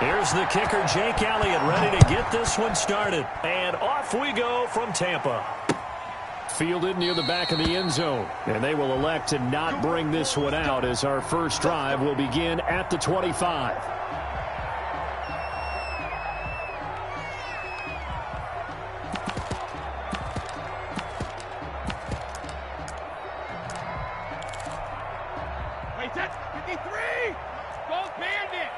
Here's the kicker, Jake Elliott, ready to get this one started. And off we go from Tampa. Fielded near the back of the end zone. And they will elect to not bring this one out as our first drive will begin at the 25. Wait, that's 53! Go Bandit!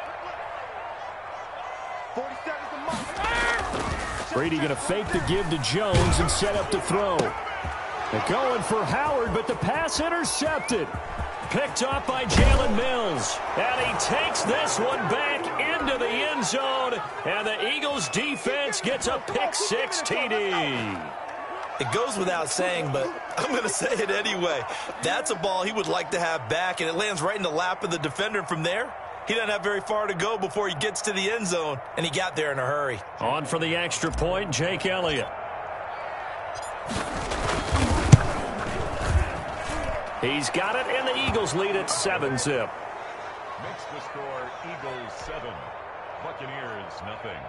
40 seconds to mark. Brady going to fake the give to Jones and set up to throw. They're going for Howard, but the pass intercepted. Picked off by Jalen Mills. And he takes this one back into the end zone. And the Eagles defense gets a pick-6 TD. It goes without saying, but I'm going to say it anyway. That's a ball he would like to have back, and it lands right in the lap of the defender. From there, he doesn't have very far to go before he gets to the end zone, and he got there in a hurry. On for the extra point, Jake Elliott. He's got it, and the Eagles lead at 7-zip. Makes the score Eagles 7, Buccaneers nothing.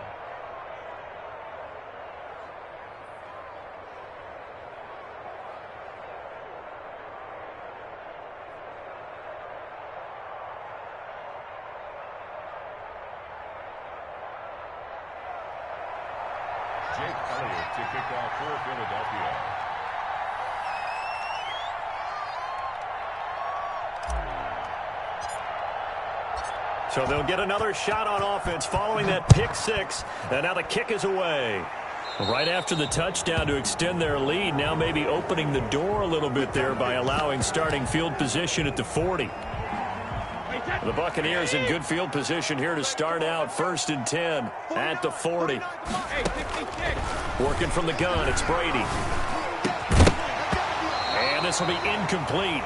Jake Elliott to kick off for Philadelphia. So they'll get another shot on offense following that pick-6, and now the kick is away. Right after the touchdown to extend their lead, now maybe opening the door a little bit there by allowing starting field position at the 40. The Buccaneers in good field position here to start out 1st and 10 at the 40. Working from the gun, it's Brady. And this will be incomplete.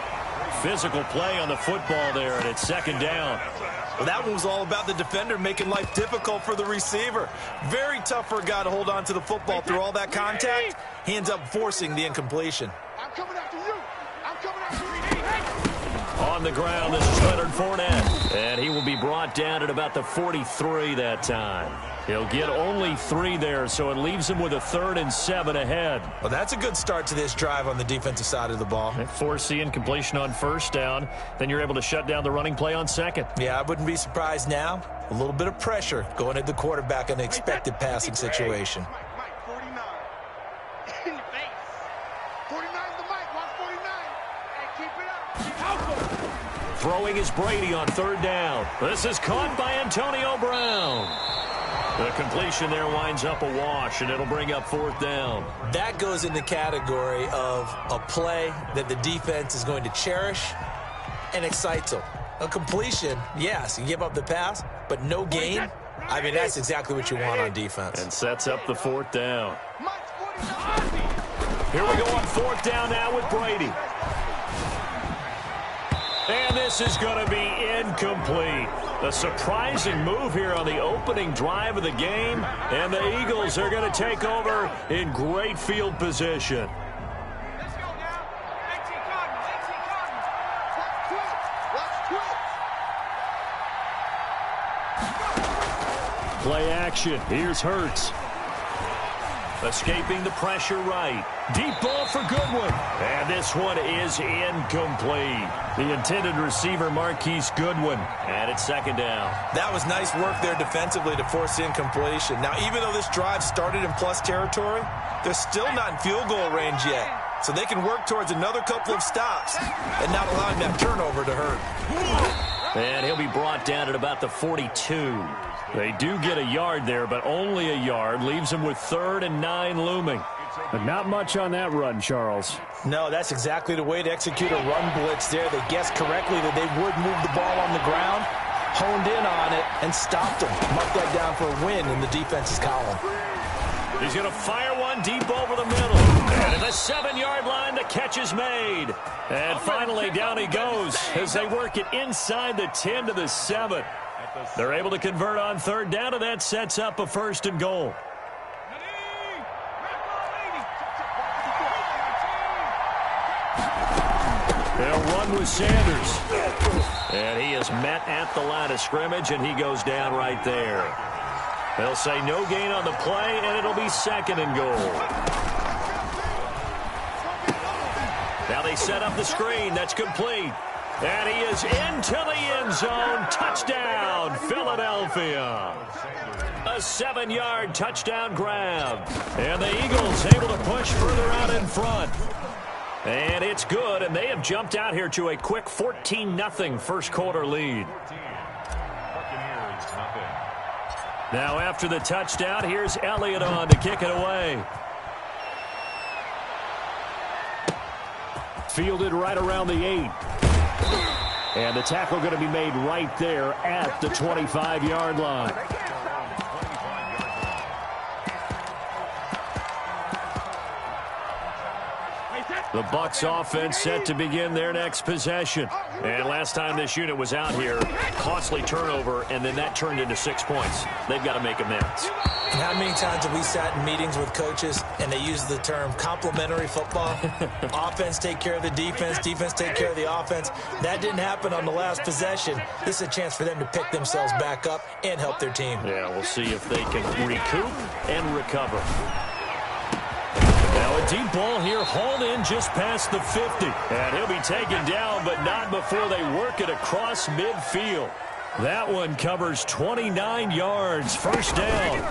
Physical play on the football there, and it's 2nd down. Well, that one was all about the defender making life difficult for the receiver. Very tough for a guy to hold on to the football through all that contact. He ends up forcing the incompletion. I'm coming after you. I'm coming after you. On the ground, this is Leonard Fournette. And he will be brought down at about the 43 that time. He'll get only 3 there, so it leaves him with a 3rd and 7 ahead. Well, that's a good start to this drive on the defensive side of the ball. They force the incompletion on 1st down. Then you're able to shut down the running play on 2nd. Yeah, I wouldn't be surprised now. A little bit of pressure going at the quarterback in an expected passing situation. Mike, 49. In your face. 49's the mic. Watch 49. Hey, keep it up. Throwing is Brady on 3rd down. This is caught by Antonio Brown. The completion there winds up a wash, and it'll bring up 4th down. That goes in the category of a play that the defense is going to cherish and excites them. A completion, yes, you give up the pass, but no gain. I mean, that's exactly what you want on defense. And sets up the 4th down. Here we go on 4th down now with Brady. And this is going to be incomplete. A surprising move here on the opening drive of the game. And the Eagles are going to take over in great field position. Let's go now. 18 Cardinals. 18 Cardinals. Play action. Here's Hurts. Escaping the pressure right. Deep ball for Goodwin. And this one is incomplete. The intended receiver, Marquise Goodwin. And it's 2nd down. That was nice work there defensively to force the incompletion. Now, even though this drive started in plus territory, they're still not in field goal range yet. So they can work towards another couple of stops and not allowing that turnover to hurt. And he'll be brought down at about the 42. They do get a yard there, but only a yard. Leaves them with 3rd and 9 looming. But not much on that run, Charles. No, that's exactly the way to execute a run blitz there. They guessed correctly that they would move the ball on the ground, honed in on it, and stopped them. Mark that down for a win in the defense's column. He's going to fire one deep over the middle. And at the 7-yard line, the catch is made. And finally, down he goes as they work it inside the 10 to the 7. They're able to convert on 3rd down, and that sets up a 1st and goal. They'll run with Sanders. And he is met at the line of scrimmage, and he goes down right there. They'll say no gain on the play, and it'll be 2nd and goal. Now they set up the screen. That's complete. And he is into the end zone. Touchdown, Philadelphia. A 7-yard touchdown grab. And the Eagles able to push further out in front. And it's good, and they have jumped out here to a quick 14-0 first quarter lead. Now after the touchdown, here's Elliott on to kick it away. Fielded right around the 8. And the tackle going to be made right there at the 25-yard line. The Bucs offense set to begin their next possession. And last time this unit was out here, costly turnover, and then that turned into 6 points. They've got to make amends. And how many times have we sat in meetings with coaches and they use the term complementary football? Offense take care of the defense, defense take care of the offense. That didn't happen on the last possession. This is a chance for them to pick themselves back up and help their team. Yeah, we'll see if they can recoup and recover. Now a deep ball here, hauled in just past the 50. And he'll be taken down, but not before they work it across midfield. That one covers 29 yards, first down.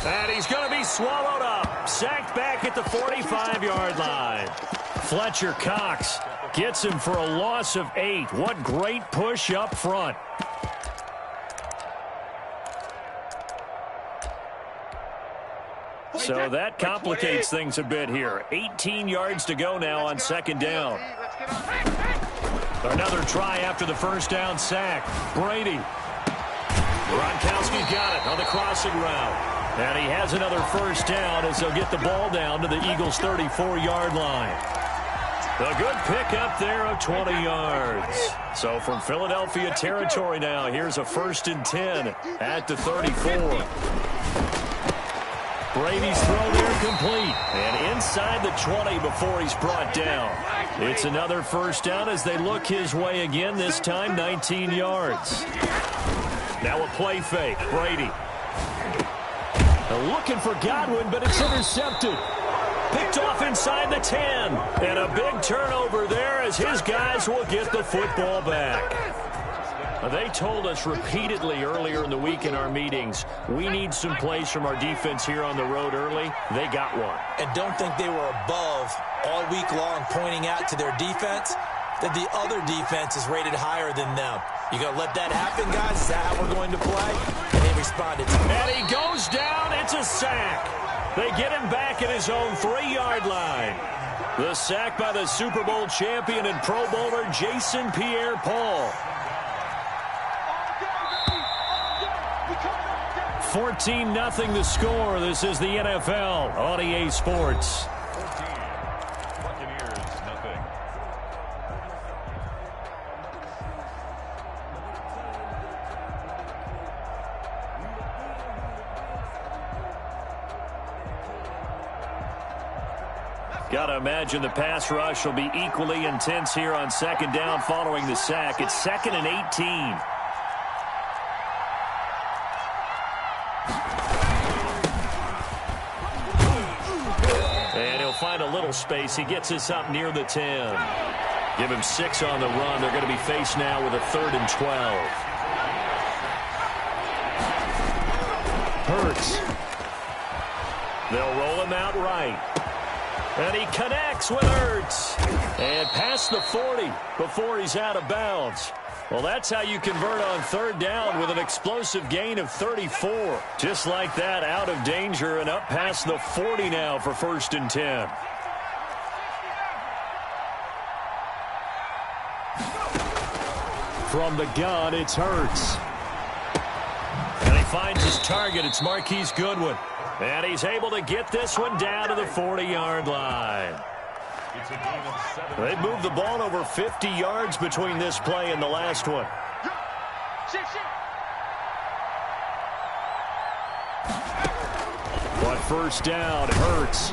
And he's going to be swallowed up. Sacked back at the 45-yard line. Fletcher Cox gets him for a loss of 8. What great push up front. So that complicates things a bit here. 18 yards to go now on 2nd down. Another try after the first down sack. Brady. Gronkowski got it on the crossing route. And he has another first down as they'll get the ball down to the Eagles' 34-yard line. A good pickup there of 20 yards. So from Philadelphia territory now, here's a 1st and 10 at the 34. Brady's throw there complete. And inside the 20 before he's brought down. It's another first down as they look his way again, this time 19 yards. Now a play fake. Brady. Looking for Godwin, but it's intercepted. Picked off inside the 10. And a big turnover there as his guys will get the football back. They told us repeatedly earlier in the week in our meetings, we need some plays from our defense here on the road early. They got one. And don't think they were above all week long pointing out to their defense that the other defense is rated higher than them. You going to let that happen, guys? Is that how we're going to play? And they responded to it. And he goes down. It's a sack. They get him back at his own 3-yard line. The sack by the Super Bowl champion and Pro Bowler Jason Pierre-Paul. 14-0 the score. This is the NFL on EA Sports. 14, Buccaneers, nothing. Got to imagine the pass rush will be equally intense here on 2nd down following the sack. It's 2nd and 18. Find a little space. He gets us up near the 10. Give him 6 on the run. They're going to be faced now with a 3rd and 12. Hurts. They'll roll him out right. And he connects with Hurts. And past the 40 before he's out of bounds. Well, that's how you convert on 3rd down with an explosive gain of 34. Just like that, out of danger and up past the 40 now for 1st and 10. From the gun, it's Hurts. And he finds his target. It's Marquise Goodwin. And he's able to get this one down to the 40-yard line. They've moved the ball over 50 yards between this play and the last one. But first down, Hurts.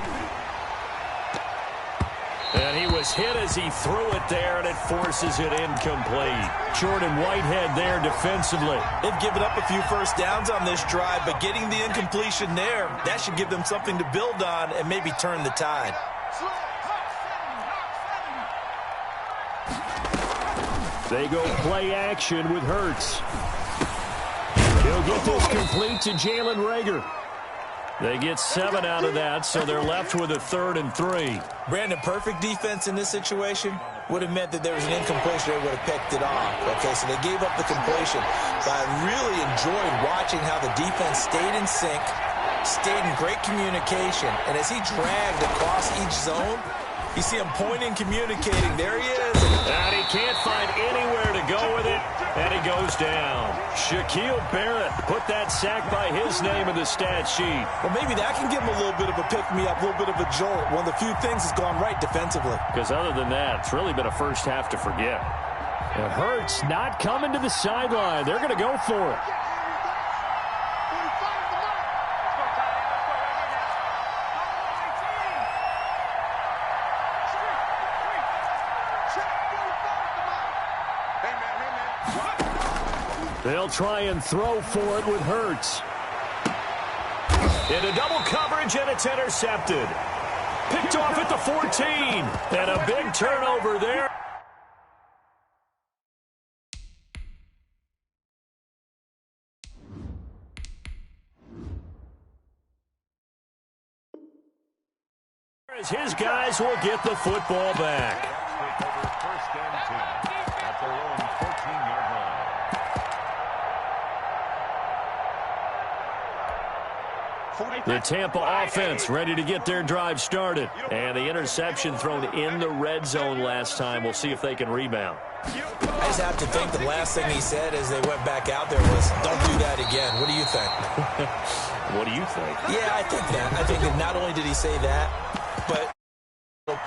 And he was hit as he threw it there, and it forces it incomplete. Jordan Whitehead there defensively. They've given up a few first downs on this drive, but getting the incompletion there, that should give them something to build on and maybe turn the tide. They go play action with Hurts. He'll get this complete to Jalen Reagor. They get 7 out of that, so they're left with a 3rd and 3. Brandon, perfect defense in this situation would have meant that there was an incompletion. They would have picked it off. Okay, so they gave up the completion. But I really enjoyed watching how the defense stayed in sync, stayed in great communication. And as he dragged across each zone, you see him pointing, communicating. There he is. And he can't find anywhere to go with it, and he goes down. Shaquille Barrett put that sack by his name in the stat sheet. Well, maybe that can give him a little bit of a pick-me-up, a little bit of a jolt. One of the few things that's gone right defensively. Because other than that, it's really been a first half to forget. And Hurts not coming to the sideline. They're going to go for it. They'll try and throw for it with Hurts. Into double coverage, and it's intercepted. Picked off at the 14. And a big turnover there. As his guys will get the football back. First and 10 at their own 14-yard line. The Tampa offense ready to get their drive started. And the interception thrown in the red zone last time. We'll see if they can rebound. I just have to think the last thing he said as they went back out there was, don't do that again. What do you think? What do you think? Yeah, I think that. I think that not only did he say that, but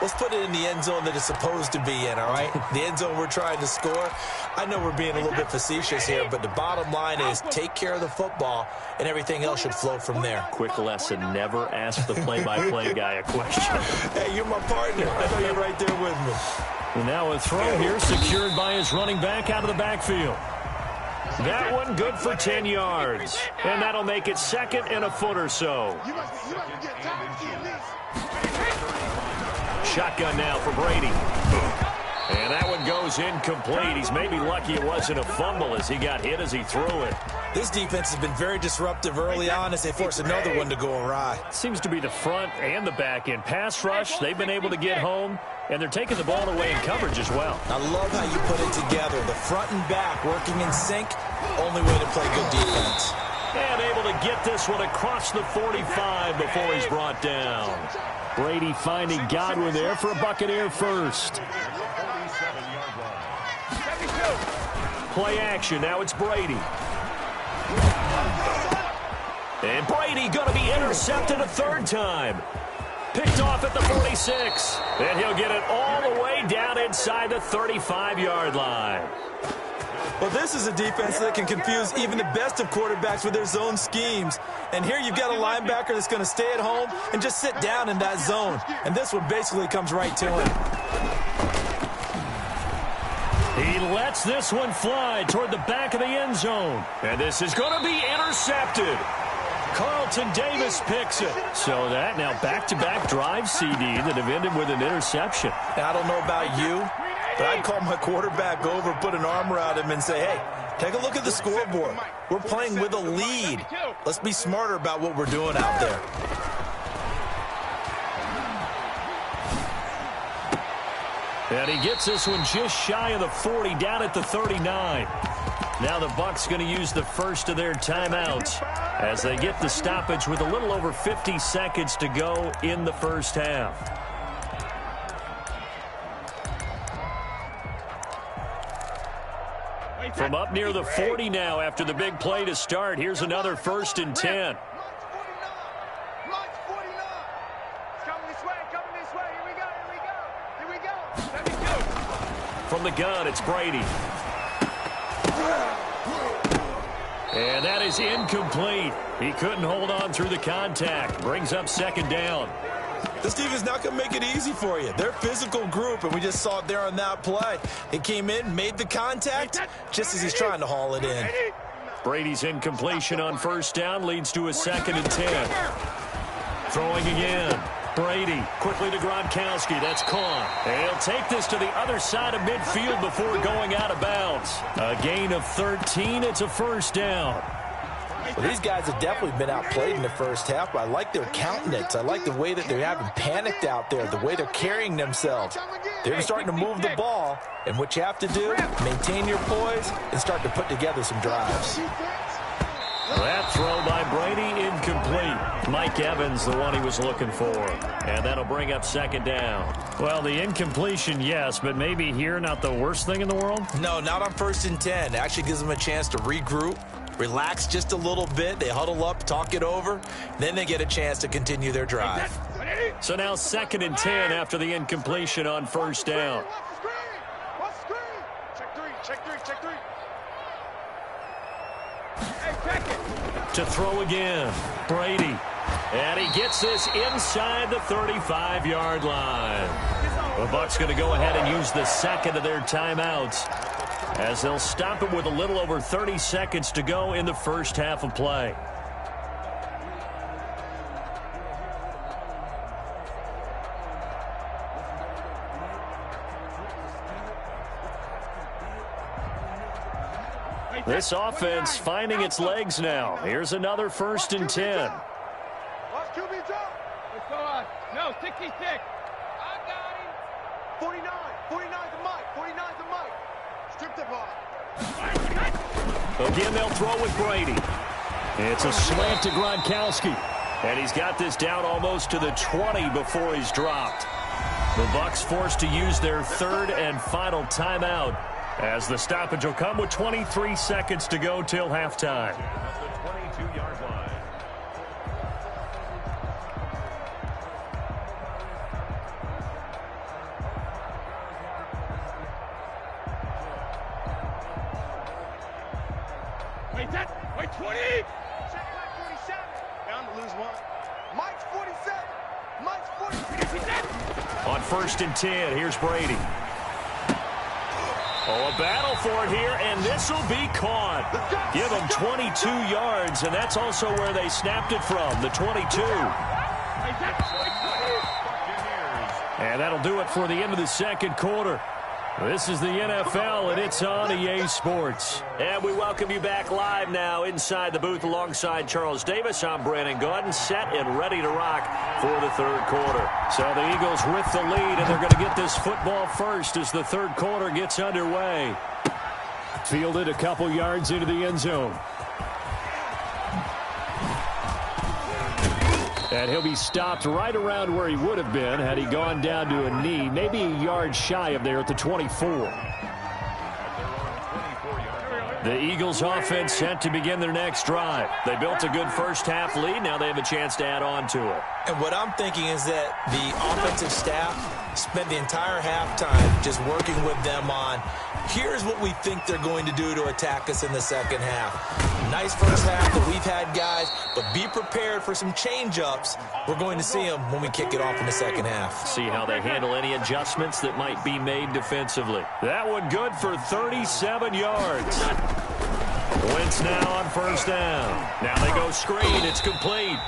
let's put it in the end zone that it's supposed to be in, all right? The end zone we're trying to score. I know we're being a little bit facetious here, but the bottom line is take care of the football, and everything else should flow from there. Quick lesson, never ask the play-by-play guy a question. Hey, you're my partner. I know you're right there with me. And now a throw here secured by his running back out of the backfield. That one good for 10 yards. And that'll make it 2nd and a foot or so. Shotgun now for Brady. And that one goes incomplete. He's maybe lucky it wasn't a fumble as he got hit as he threw it. This defense has been very disruptive early on as they force another one to go awry. Seems to be the front and the back end. Pass rush, they've been able to get home, and they're taking the ball away in coverage as well. I love how you put it together. The front and back working in sync, only way to play good defense. And able to get this one across the 45 before he's brought down. Brady finding Godwin there for a Buccaneer first. Play action. Now it's Brady. And Brady going to be intercepted a 3rd time. Picked off at the 46. And he'll get it all the way down inside the 35-yard line. Well, this is a defense that can confuse even the best of quarterbacks with their zone schemes. And here you've got a linebacker that's going to stay at home and just sit down in that zone. And this one basically comes right to him. He lets this one fly toward the back of the end zone. And this is going to be intercepted. Carlton Davis picks it. So that now back-to-back drive CD that have ended with an interception. Now, I don't know about you, but I'd call my quarterback over, put an arm around him, and say, hey, take a look at the scoreboard. We're playing with a lead. Let's be smarter about what we're doing out there. And he gets this one just shy of the 40, down at the 39. Now the Bucs going to use the first of their timeouts as they get the stoppage with a little over 50 seconds to go in the first half. From up near the 40 now after the big play to start, here's another 1st and 10. From the gun, it's Brady. And that is incomplete. He couldn't hold on through the contact. Brings up 2nd down. This defense is not going to make it easy for you. They're a physical group, and we just saw it there on that play. He came in, made the contact, just as he's trying to haul it in. Brady's incompletion on first down leads to a 2nd and 10. Throwing again. Brady quickly to Gronkowski. That's caught. And he'll take this to the other side of midfield before going out of bounds. A gain of 13. It's a first down. Well, these guys have definitely been outplayed in the first half, but I like their countenance. I like the way that they're having panicked out there, the way they're carrying themselves. They're starting to move the ball, and what you have to do, maintain your poise and start to put together some drives. That throw by Brady incomplete. Mike Evans, the one he was looking for. And that'll bring up 2nd down. Well, the incompletion, yes, but maybe here not the worst thing in the world? No, not on 1st and 10. It actually gives them a chance to regroup, relax just a little bit. They huddle up, talk it over. Then they get a chance to continue their drive. So now 2nd and 10 after the incompletion on first down. To throw again, Brady. And he gets this inside the 35-yard line. The Bucs going to go ahead and use the 2nd of their timeouts, as they'll stop it with a little over 30 seconds to go in the first half of play. This offense finding its legs now. Here's another 1st and 10. Watch QB drop. Let's go on. No, 66. I got him. 49. 49 to Mike. 49 to Mike. Strip the ball. Again, they'll throw with Brady. It's a slant to Gronkowski. And he's got this down almost to the 20 before he's dropped. The Bucs forced to use their 3rd and final timeout, as the stoppage will come with 23 seconds to go till halftime. At the 22-yard line. Wait, wait, 20. Check Mike 47. Bound to lose one. Mike's 47. Mike's 47. On 1st and 10, here's Brady. Oh, a battle for it here, and this will be caught. Give them 22 yards, and that's also where they snapped it from, the 22. And that'll do it for the end of the 2nd quarter. This is the NFL, and it's on EA Sports. And we welcome you back live now inside the booth alongside Charles Davis. I'm Brandon Gaudin, set and ready to rock for the 3rd quarter. So the Eagles with the lead, and they're going to get this football first as the 3rd quarter gets underway. Fielded a couple yards into the end zone. And he'll be stopped right around where he would have been had he gone down to a knee, maybe a yard shy of there at the 24. The Eagles offense set to begin their next drive. They built a good first half lead. Now they have a chance to add on to it. And what I'm thinking is that the offensive staff spent the entire halftime just working with them on, here's what we think they're going to do to attack us in the 2nd half. Nice first half that we've had, guys, but be prepared for some change-ups. We're going to see them when we kick it off in the 2nd half. See how they handle any adjustments that might be made defensively. That one good for 37 yards. Wentz now on 1st down. Now they go screen. It's complete.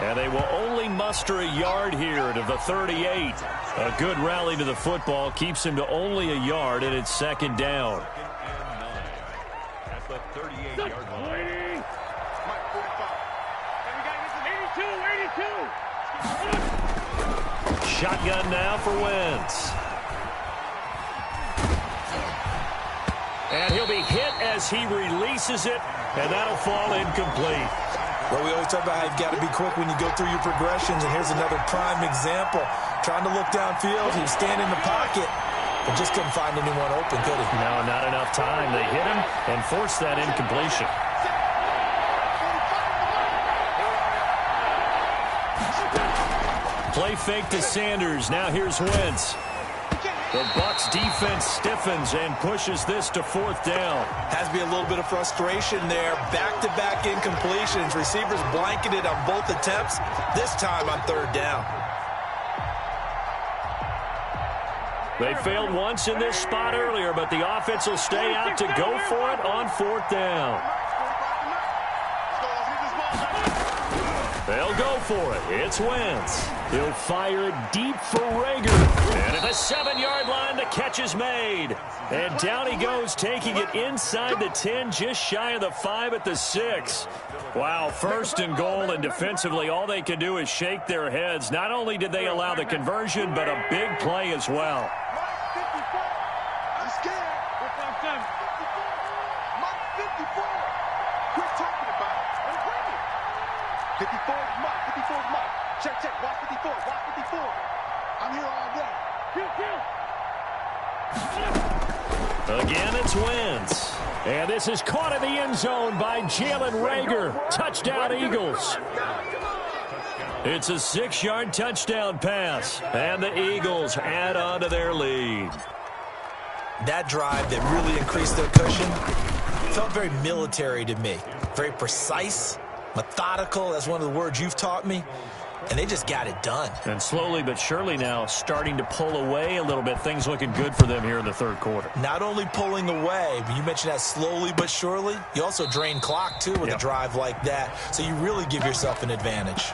And they will only muster a yard here to the 38. A good rally to the football keeps him to only a yard, and it's 2nd down. At the 38-yard line. Mike 45. And we got to get some 82. Shotgun now for Wentz. And he'll be hit as he releases it, and that'll fall incomplete. Well, we always talk about how you've got to be quick when you go through your progressions, and here's another prime example. Trying to look downfield, he was standing in the pocket, but just couldn't find anyone open, could he? No, not enough time. They hit him and forced that incompletion. Play fake to Sanders. Now here's Wentz. The Bucs defense stiffens and pushes this to 4th down. Has to be a little bit of frustration there. Back-to-back incompletions. Receivers blanketed on both attempts, this time on 3rd down. They failed once in this spot earlier, but the offense will stay out to go for it on 4th down. They'll go for it. It's Wentz. He'll fire it deep for Rager. And at the 7-yard line, the catch is made. And down he goes, taking it inside the 10, just shy of the 5 at the 6. Wow, 1st and goal, and defensively, all they can do is shake their heads. Not only did they allow the conversion, but a big play as well. I'm scared. 54. Quit talking about it. 54 is Mike. 54 is Mike. Check. Watch 54. Watch 54. I'm here all day. Again, it's Wentz. And this is caught in the end zone by Jalen Rager. Touchdown, Eagles. It's a 6-yard touchdown pass. And the Eagles add on to their lead. That drive that really increased their cushion felt very military to me. Very precise, methodical. That's one of the words you've taught me. And they just got it done. And slowly but surely now starting to pull away a little bit. Things looking good for them here in the 3rd quarter. Not only pulling away, but you mentioned that slowly but surely. You also drain clock, too, with a drive like that. So you really give yourself an advantage.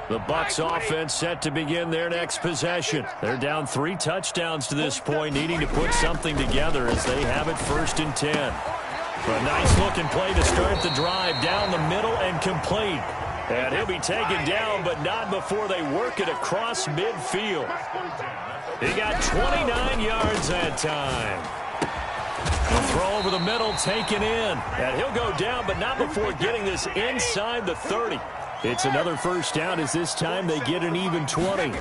The Bucs offense set to begin their next possession. They're down 3 touchdowns to this point, needing to put something together as they have it 1st and 10. A nice-looking play to start the drive down the middle and complete. And he'll be taken down, but not before they work it across midfield. He got 29 yards that time. The throw over the middle taken in. And he'll go down, but not before getting this inside the 30. It's another 1st down as this time they get an even 20.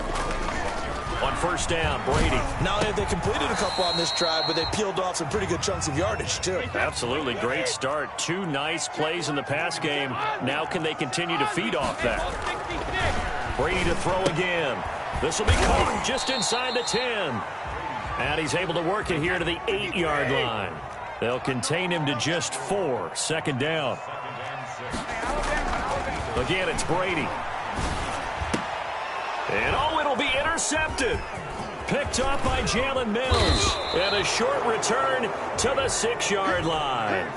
On 1st down, Brady. Not only have they completed a couple on this drive, but they peeled off some pretty good chunks of yardage, too. Absolutely. Great start. 2 nice plays in the pass game. Now can they continue to feed off that? Brady to throw again. This will be caught just inside the 10. And he's able to work it here to the 8-yard line. They'll contain him to just 4. 2nd down. Again, it's Brady. And it'll be intercepted. Picked up by Jalen Mills. And a short return to the 6-yard line.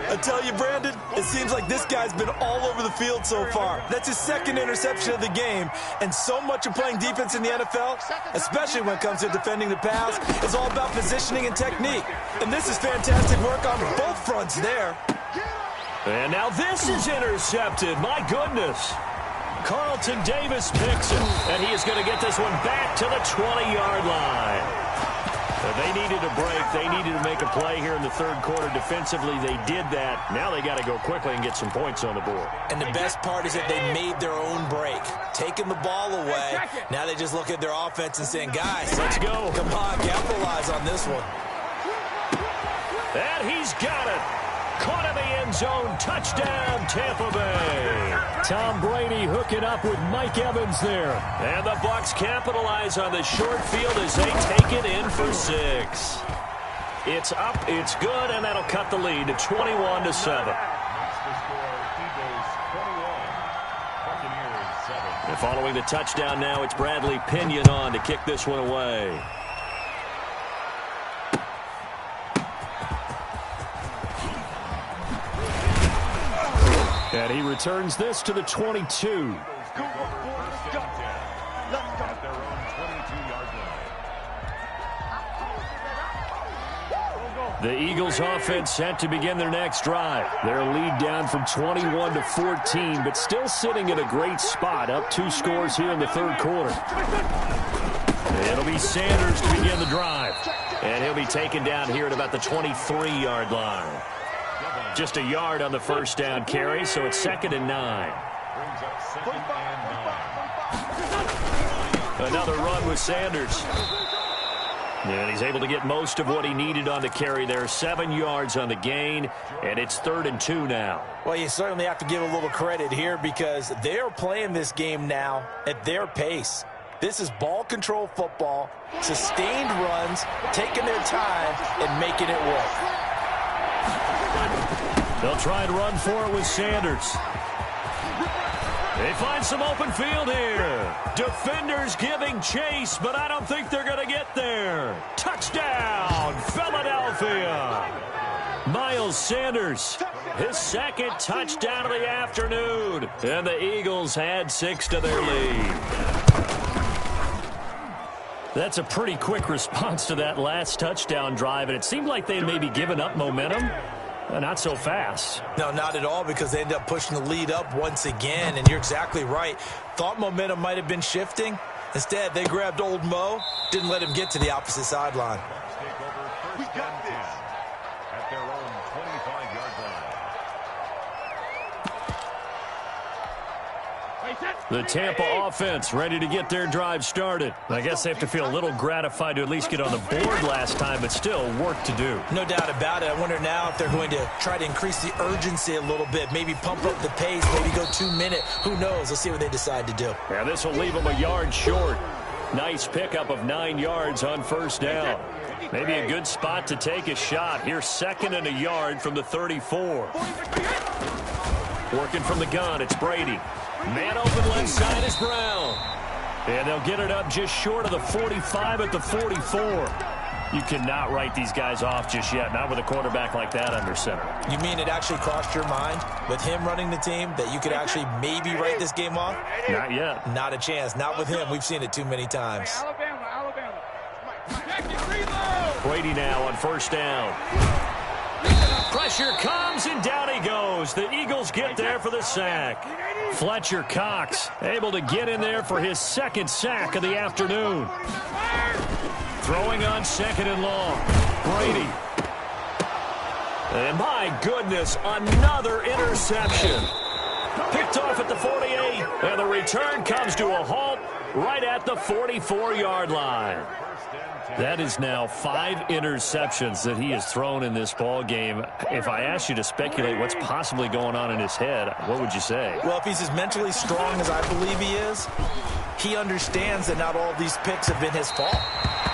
I tell you, Brandon, it seems like this guy's been all over the field so far. That's his 2nd interception of the game. And so much of playing defense in the NFL, especially when it comes to defending the pass, is all about positioning and technique. And this is fantastic work on both fronts there. And now this is intercepted. My goodness. Carlton Davis picks it, and he is going to get this one back to the 20-yard line. They needed a break. They needed to make a play here in the 3rd quarter. Defensively, they did that. Now they got to go quickly and get some points on the board. And the best part is that they made their own break, taking the ball away. Now they just look at their offense and saying, guys, let's go. Come on, capitalize on this one. And he's got it. Caught in the end zone. Touchdown, Tampa Bay. Tom Brady hooking up with Mike Evans there. And the Bucs capitalize on the short field as they take it in for 6. It's up, it's good, and that'll cut the lead to 21-7. And following the touchdown now, it's Bradley Pinion on to kick this one away. And he returns this to the 22. The Eagles offense set to begin their next drive. Their lead down from 21 to 14, but still sitting in a great spot, up 2 scores here in the 3rd quarter. It'll be Sanders to begin the drive. And he'll be taken down here at about the 23-yard line. Just a yard on the 1st down carry, so it's 2nd and 9. Another run with Sanders. And he's able to get most of what he needed on the carry there. 7 yards on the gain, and it's 3rd and 2 now. Well, you certainly have to give a little credit here because they're playing this game now at their pace. This is ball control football, sustained runs, taking their time, and making it work. They'll try and run for it with Sanders. They find some open field here. Defenders giving chase, but I don't think they're going to get there. Touchdown, Philadelphia. Miles Sanders, his second touchdown of the afternoon. And the Eagles add 6 to their lead. That's a pretty quick response to that last touchdown drive, and it seemed like they may be giving up momentum. Not so fast. No, not at all, because they ended up pushing the lead up once again, and you're exactly right. Thought momentum might have been shifting. Instead, they grabbed old Mo, didn't let him get to the opposite sideline. We got this. At their own 25-yard line. The Tampa offense ready to get their drive started. I guess they have to feel a little gratified to at least get on the board last time, but still work to do. No doubt about it. I wonder now if they're going to try to increase the urgency a little bit, maybe pump up the pace, maybe go 2-minute. Who knows? Let's see what they decide to do. Yeah, this will leave them a yard short. Nice pickup of 9 yards on first down. Maybe a good spot to take a shot. Here's 2nd and a yard from the 34. Working from the gun, it's Brady. Man open left side is Brown. And they'll get it up just short of the 45 at the 44. You cannot write these guys off just yet, not with a quarterback like that under center. You mean it actually crossed your mind with him running the team that you could actually maybe write this game off? Not yet. Not a chance. Not with him. We've seen it too many times. Alabama. Brady now on first down. Pressure comes, and down he goes. The Eagles get there for the sack. Fletcher Cox able to get in there for his 2nd sack of the afternoon. Throwing on 2nd and long. Brady. And my goodness, another interception. Picked off at the 48, and the return comes to a halt right at the 44-yard line. That is now 5 interceptions that he has thrown in this ball game. If I asked you to speculate what's possibly going on in his head, what would you say? Well, if he's as mentally strong as I believe he is, he understands that not all of these picks have been his fault.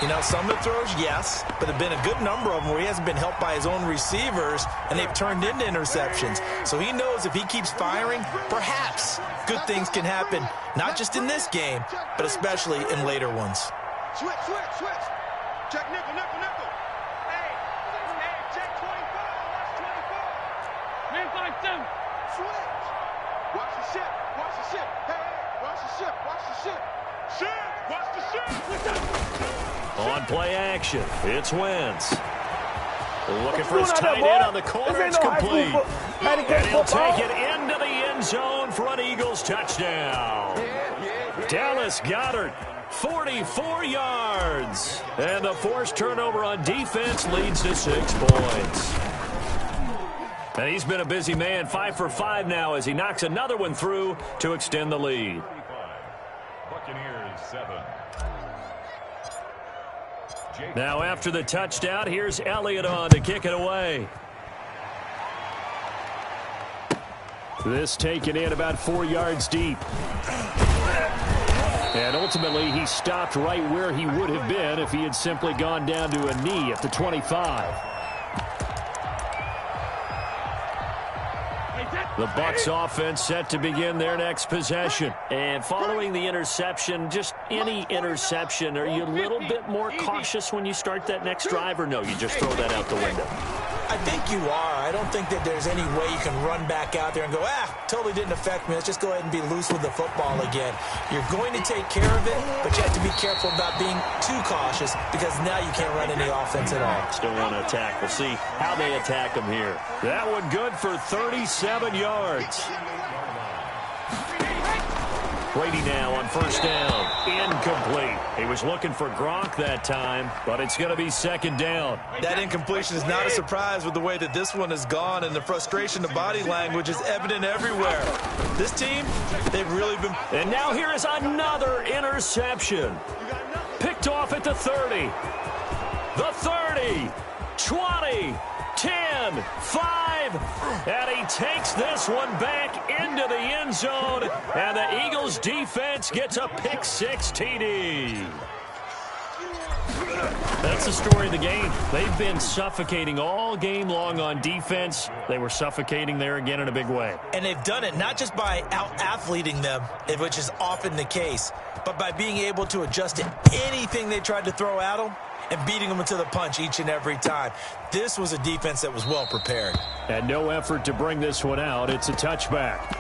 You know, some of the throws, yes, but there have been a good number of them where he hasn't been helped by his own receivers, and they've turned into interceptions. So he knows if he keeps firing, perhaps good things can happen, not just in this game, but especially in later ones. Switch. Check nickel. Hey, check 24. Watch 24. Man, 5-7. Switch. Watch the ship. Hey, watch the ship. Watch the ship. On play action, it's Wentz. Looking for his tight end on the corner. It's complete. And he'll take it into the end zone for an Eagles touchdown. Dallas Goedert, 44 yards. And the forced turnover on defense leads to 6 points. And he's been a busy man, 5 for 5 now as he knocks another one through to extend the lead. Buccaneers 7. Now after the touchdown, here's Elliott on to kick it away. This taken in about 4 yards deep. And ultimately, he stopped right where he would have been if he had simply gone down to a knee at the 25. The Bucs offense set to begin their next possession. And following the interception, just any interception, are you a little bit more cautious when you start that next drive, or no, you just throw that out the window? I think you are. I don't think that there's any way you can run back out there and go, totally didn't affect me. Let's just go ahead and be loose with the football again. You're going to take care of it, but you have to be careful about being too cautious because now you can't run any offense at all. Still want to attack. We'll see how they attack him here. That one good for 37 yards. Brady now on first down. Incomplete. He was looking for Gronk that time, but it's going to be 2nd down. That incompletion is not a surprise with the way that this one has gone, and the frustration of body language is evident everywhere. This team, they've really been... And now here is another interception. Picked off at the 30. The 30. 20. 10, 5, and he takes this one back into the end zone, and the Eagles defense gets a pick 6 TD. That's the story of the game. They've been suffocating all game long on defense. They were suffocating there again in a big way. And they've done it not just by out-athleting them, which is often the case, but by being able to adjust to anything they tried to throw at them and beating them to the punch each and every time. This was a defense that was well prepared. And no effort to bring this one out. It's a touchback.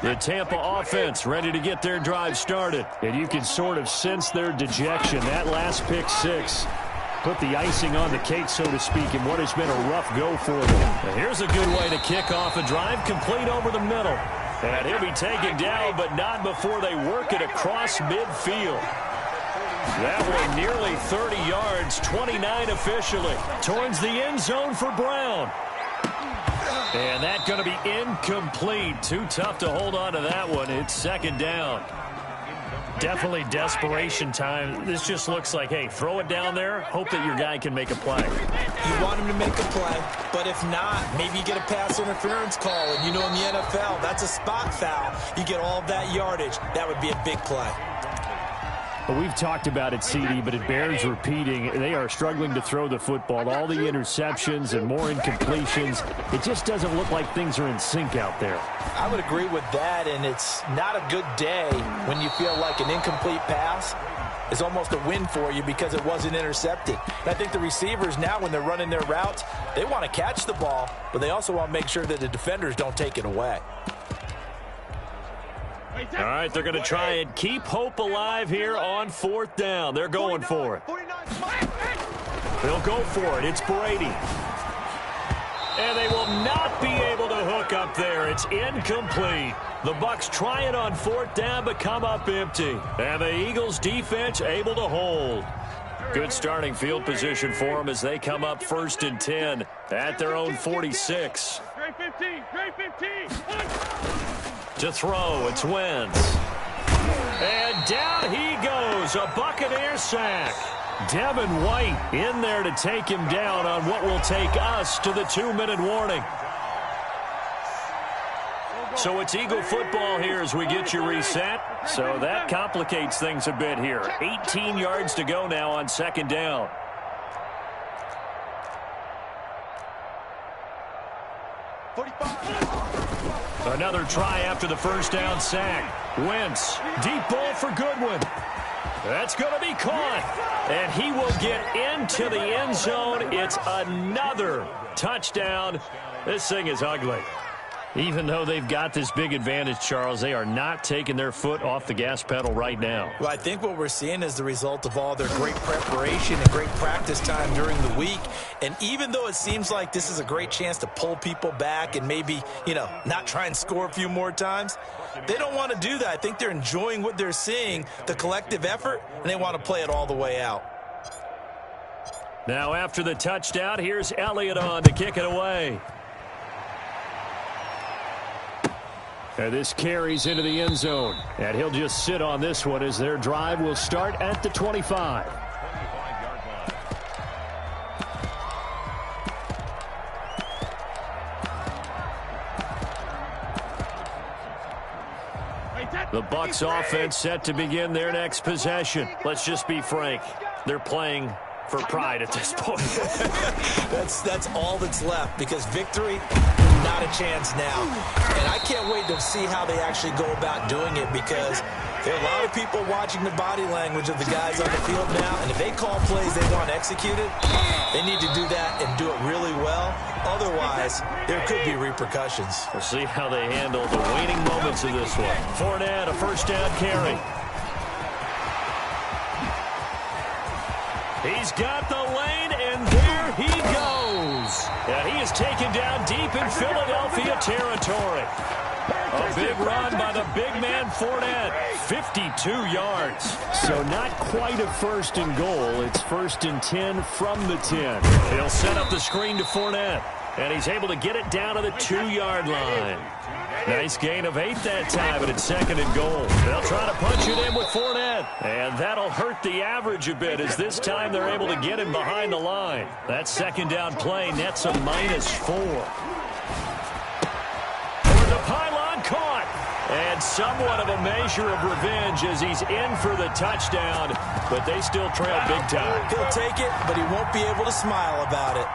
The Tampa offense ready to get their drive started. And you can sort of sense their dejection. That last pick six put the icing on the cake, so to speak, in what has been a rough go for them. And here's a good way to kick off a drive, complete over the middle. And he'll be taken down, but not before they work it across midfield. That one nearly 30 yards, 29 officially. Towards the end zone for Brown. And that's going to be incomplete. Too tough to hold on to that one. It's second down. Definitely desperation time. This just looks like, hey, throw it down there, hope that your guy can make a play. You want him to make a play, but if not, maybe you get a pass interference call. And you know in the NFL, that's a spot foul. You get all of that yardage. That would be a big play. Well, we've talked about it, CD, but it bears repeating. They are struggling to throw the football. All the interceptions and more incompletions. It just doesn't look like things are in sync out there. I would agree with that, and it's not a good day when you feel like an incomplete pass is almost a win for you because it wasn't intercepted. And I think the receivers now, when they're running their routes, they want to catch the ball, but they also want to make sure that the defenders don't take it away. All right, they're going to try and keep hope alive here on fourth down. They're going for it. They'll go for it. It's Brady. And they will not be able to hook up there. It's incomplete. The Bucs try it on fourth down, but come up empty. And the Eagles defense able to hold. Good starting field position for them as they come up 1st and 10 at their own 46. Great 15, great 15. To throw, it's Wentz. And down he goes, a Buccaneer sack. Devin White in there to take him down on what will take us to the 2-minute warning. So it's Eagle football here as we get you reset. So that complicates things a bit here. 18 yards to go now on second down. Another try after the first down sack. Wentz, deep ball for Goodwin. That's going to be caught. And he will get into the end zone. It's another touchdown. This thing is ugly. Even though they've got this big advantage, Charles, they are not taking their foot off the gas pedal right now. Well, I think what we're seeing is the result of all their great preparation and great practice time during the week. And even though it seems like this is a great chance to pull people back and maybe, not try and score a few more times, they don't want to do that. I think they're enjoying what they're seeing, the collective effort, and they want to play it all the way out. Now after the touchdown, here's Elliott on to kick it away. And this carries into the end zone. And he'll just sit on this one as their drive will start at the 25. The Bucs offense set to begin their next possession. Let's just be frank. They're playing for pride at this point. That's all that's left because victory, not a chance now. And I can't wait to see how they actually go about doing it because there are a lot of people watching the body language of the guys on the field now, and if they call plays they want executed, they need to do that and do it really well. Otherwise, there could be repercussions. We'll see how they handle the waning moments of this one. Fournette, a first down carry. He's got the lane, and there he goes. And he is taken down deep in Philadelphia territory. A big run by the big man Fournette. 52 yards. So not quite a 1st and goal. It's 1st and 10 from the 10. He'll set up the screen to Fournette. And he's able to get it down to the 2-yard line. Nice gain of 8 that time, and it's 2nd and goal. They'll try to punch it in with Fournette. And that'll hurt the average a bit as this time they're able to get him behind the line. That 2nd down play nets a -4. The pylon caught. And And somewhat of a measure of revenge as he's in for the touchdown, but they still trail big time. He'll take it, but he won't be able to smile about it.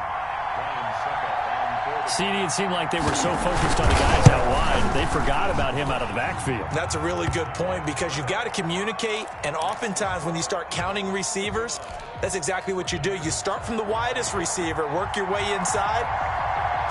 CD, it seemed like they were so focused on the guys out wide, they forgot about him out of the backfield. That's a really good point because you've got to communicate, and oftentimes when you start counting receivers, that's exactly what you do. You start from the widest receiver, work your way inside.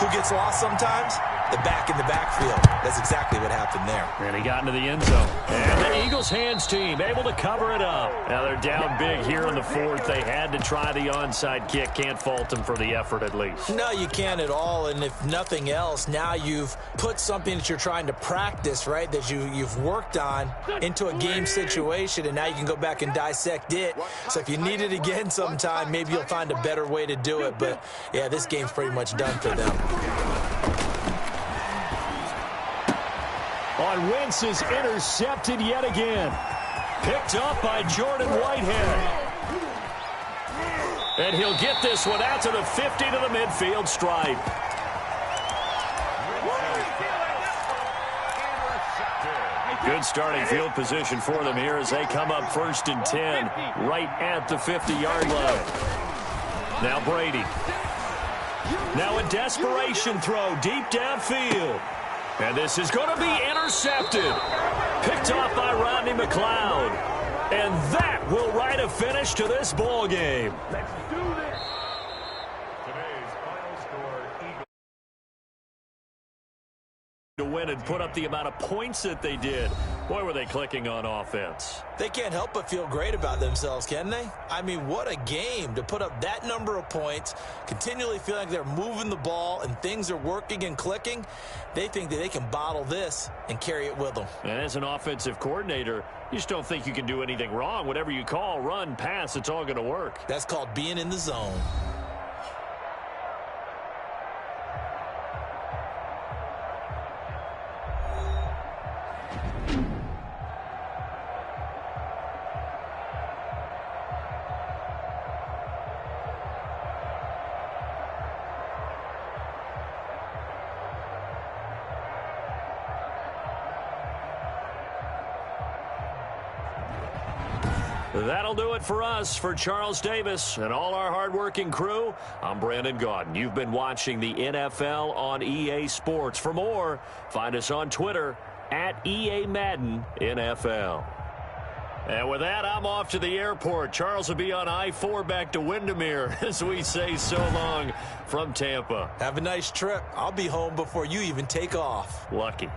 Who gets lost sometimes? The back in the backfield. That's exactly what happened there. And he got into the end zone. And the Eagles hands team able to cover it up. Now they're down big here in the fourth. They had to try the onside kick. Can't fault them for the effort at least. No, you can't at all. And if nothing else, now you've put something that you're trying to practice, right, that you've worked on into a game situation, and now you can go back and dissect it. So if you need it again sometime, maybe you'll find a better way to do it. But, yeah, this game's pretty much done for them. On Wentz is intercepted yet again. Picked up by Jordan Whitehead. And he'll get this one out to the 50 to the midfield stripe. Good starting field position for them here as they come up 1st and 10 right at the 50-yard line. Now Brady. Now a desperation throw deep downfield. And this is going to be intercepted. Picked off by Rodney McLeod. And that will write a finish to this ball game. Let's do this. Today's final score, Eagles. To win and put up the amount of points that they did. Boy, were they clicking on offense. They can't help but feel great about themselves, can they? I mean, what a game to put up that number of points, continually feel like they're moving the ball and things are working and clicking. They think that they can bottle this and carry it with them. And as an offensive coordinator, you just don't think you can do anything wrong. Whatever you call, run, pass, it's all going to work. That's called being in the zone. That'll do it for us. For Charles Davis and all our hardworking crew, I'm Brandon Gaudin. You've been watching the NFL on EA Sports. For more, find us on Twitter at EA Madden NFL. And with that, I'm off to the airport. Charles will be on I-4 back to Windermere as we say so long from Tampa. Have a nice trip. I'll be home before you even take off. Lucky.